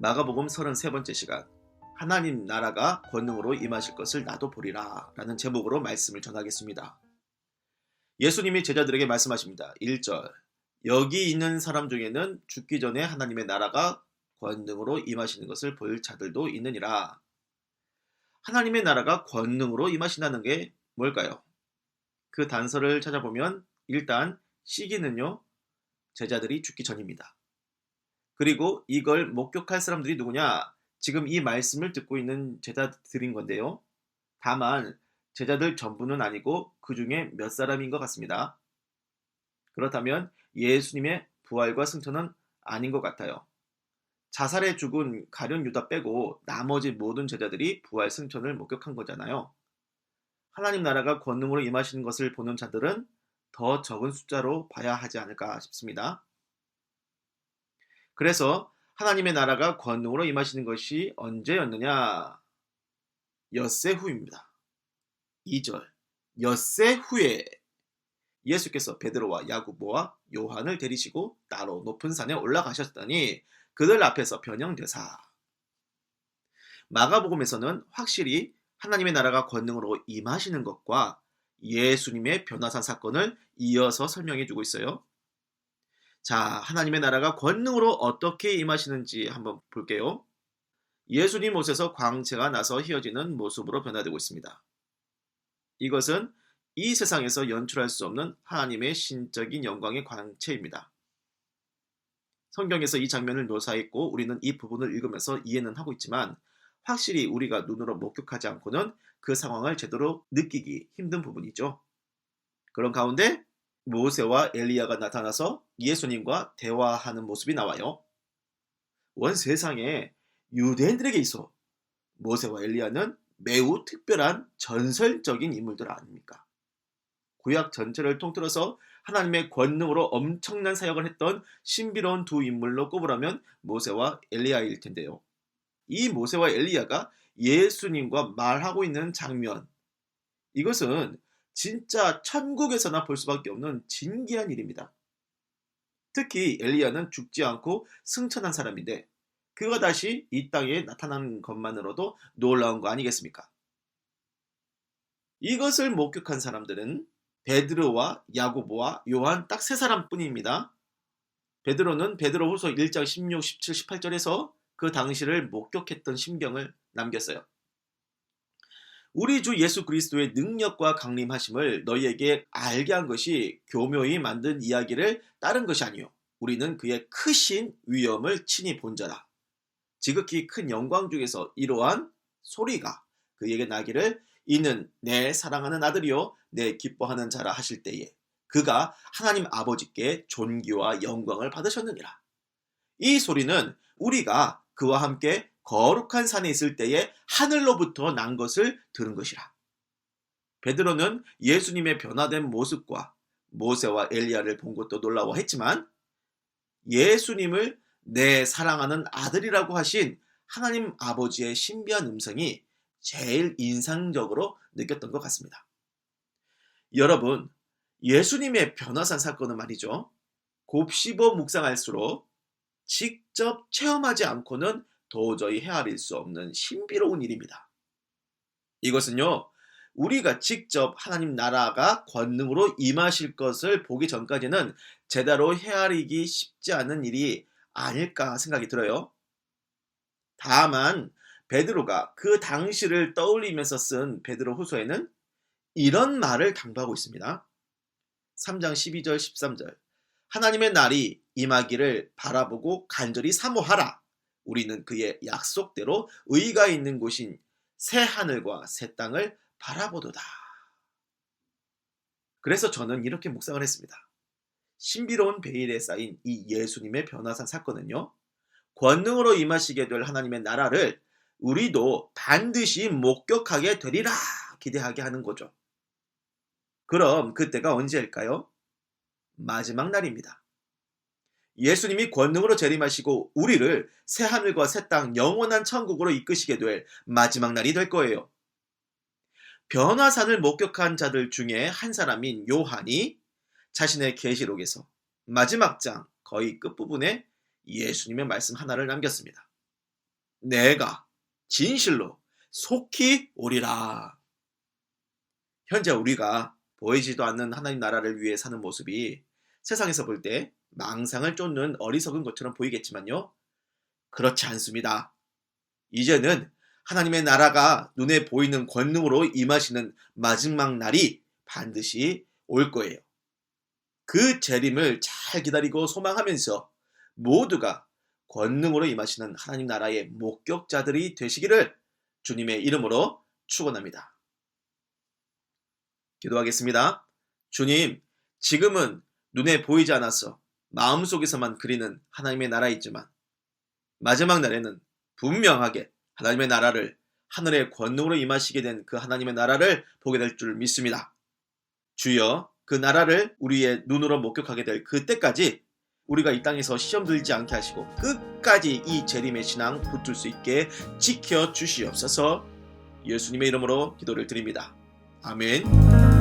마가복음 33번째 시간, 하나님 나라가 권능으로 임하실 것을 나도 보리라 라는 제목으로 말씀을 전하겠습니다. 예수님이 제자들에게 말씀하십니다. 1절, 여기 있는 사람 중에는 죽기 전에 하나님의 나라가 권능으로 임하시는 것을 볼 자들도 있느니라. 하나님의 나라가 권능으로 임하신다는 게 뭘까요? 그 단서를 찾아보면 일단 시기는요, 제자들이 죽기 전입니다. 그리고 이걸 목격할 사람들이 누구냐? 지금 이 말씀을 듣고 있는 제자들인 건데요. 다만 제자들 전부는 아니고 그 중에 몇 사람인 것 같습니다. 그렇다면 예수님의 부활과 승천은 아닌 것 같아요. 자살에 죽은 가룟 유다 빼고 나머지 모든 제자들이 부활 승천을 목격한 거잖아요. 하나님 나라가 권능으로 임하시는 것을 보는 자들은 더 적은 숫자로 봐야 하지 않을까 싶습니다. 그래서 하나님의 나라가 권능으로 임하시는 것이 언제였느냐? 엿새 후입니다. 2절, 엿새 후에 예수께서 베드로와 야고보와 요한을 데리시고 따로 높은 산에 올라가셨더니 그들 앞에서 변형되사. 마가복음에서는 확실히 하나님의 나라가 권능으로 임하시는 것과 예수님의 변화산 사건을 이어서 설명해 주고 있어요. 자, 하나님의 나라가 권능으로 어떻게 임하시는지 한번 볼게요. 예수님 옷에서 광채가 나서 휘어지는 모습으로 변화되고 있습니다. 이것은 이 세상에서 연출할 수 없는 하나님의 신적인 영광의 광채입니다. 성경에서 이 장면을 묘사했고 우리는 이 부분을 읽으면서 이해는 하고 있지만 확실히 우리가 눈으로 목격하지 않고는 그 상황을 제대로 느끼기 힘든 부분이죠. 그런 가운데 모세와 엘리야가 나타나서 예수님과 대화하는 모습이 나와요. 원 세상에 유대인들에게 있어 모세와 엘리야는 매우 특별한 전설적인 인물들 아닙니까? 구약 전체를 통틀어서 하나님의 권능으로 엄청난 사역을 했던 신비로운 두 인물로 꼽으라면 모세와 엘리야일 텐데요. 이 모세와 엘리야가 예수님과 말하고 있는 장면, 이것은 진짜 천국에서나 볼 수밖에 없는 진기한 일입니다. 특히 엘리야는 죽지 않고 승천한 사람인데 그가 다시 이 땅에 나타나는 것만으로도 놀라운 거 아니겠습니까? 이것을 목격한 사람들은 베드로와 야고보와 요한 딱 세 사람뿐입니다. 베드로는 베드로후서 1장 16, 17, 18절에서 그 당시를 목격했던 심경을 남겼어요. 우리 주 예수 그리스도의 능력과 강림하심을 너희에게 알게 한 것이 교묘히 만든 이야기를 따른 것이 아니요 우리는 그의 크신 위엄을 친히 본 자라. 지극히 큰 영광 중에서 이러한 소리가 그에게 나기를 이는 내 사랑하는 아들이요 내 기뻐하는 자라 하실 때에 그가 하나님 아버지께 존귀와 영광을 받으셨느니라. 이 소리는 우리가 그와 함께 거룩한 산에 있을 때에 하늘로부터 난 것을 들은 것이라. 베드로는 예수님의 변화된 모습과 모세와 엘리야를 본 것도 놀라워했지만 예수님을 내 사랑하는 아들이라고 하신 하나님 아버지의 신비한 음성이 제일 인상적으로 느꼈던 것 같습니다. 여러분, 예수님의 변화산 사건은 말이죠. 곱씹어 묵상할수록 직접 체험하지 않고는 도저히 헤아릴 수 없는 신비로운 일입니다. 이것은요, 우리가 직접 하나님 나라가 권능으로 임하실 것을 보기 전까지는 제대로 헤아리기 쉽지 않은 일이 아닐까 생각이 들어요. 다만 베드로가 그 당시를 떠올리면서 쓴 베드로 후서에는 이런 말을 당부하고 있습니다. 3장 12절 13절 하나님의 날이 임하기를 바라보고 간절히 사모하라. 우리는 그의 약속대로 의가 있는 곳인 새 하늘과 새 땅을 바라보도다. 그래서 저는 이렇게 묵상을 했습니다. 신비로운 베일에 쌓인 이 예수님의 변화산 사건은요, 권능으로 임하시게 될 하나님의 나라를 우리도 반드시 목격하게 되리라 기대하게 하는 거죠. 그럼 그때가 언제일까요? 마지막 날입니다. 예수님이 권능으로 재림하시고 우리를 새 하늘과 새 땅 영원한 천국으로 이끄시게 될 마지막 날이 될 거예요. 변화산을 목격한 자들 중에 한 사람인 요한이 자신의 계시록에서 마지막 장 거의 끝부분에 예수님의 말씀 하나를 남겼습니다. 내가 진실로 속히 오리라. 현재 우리가 보이지도 않는 하나님 나라를 위해 사는 모습이 세상에서 볼 때 망상을 쫓는 어리석은 것처럼 보이겠지만요. 그렇지 않습니다. 이제는 하나님의 나라가 눈에 보이는 권능으로 임하시는 마지막 날이 반드시 올 거예요. 그 재림을 잘 기다리고 소망하면서 모두가 권능으로 임하시는 하나님 나라의 목격자들이 되시기를 주님의 이름으로 축원합니다. 기도하겠습니다. 주님, 지금은 눈에 보이지 않아서 마음속에서만 그리는 하나님의 나라이지만 마지막 날에는 분명하게 하나님의 나라를, 하늘의 권능으로 임하시게 된 그 하나님의 나라를 보게 될 줄 믿습니다. 주여, 그 나라를 우리의 눈으로 목격하게 될 그때까지 우리가 이 땅에서 시험 들지 않게 하시고 끝까지 이 재림의 신앙 붙들 수 있게 지켜주시옵소서. 예수님의 이름으로 기도를 드립니다. 아멘.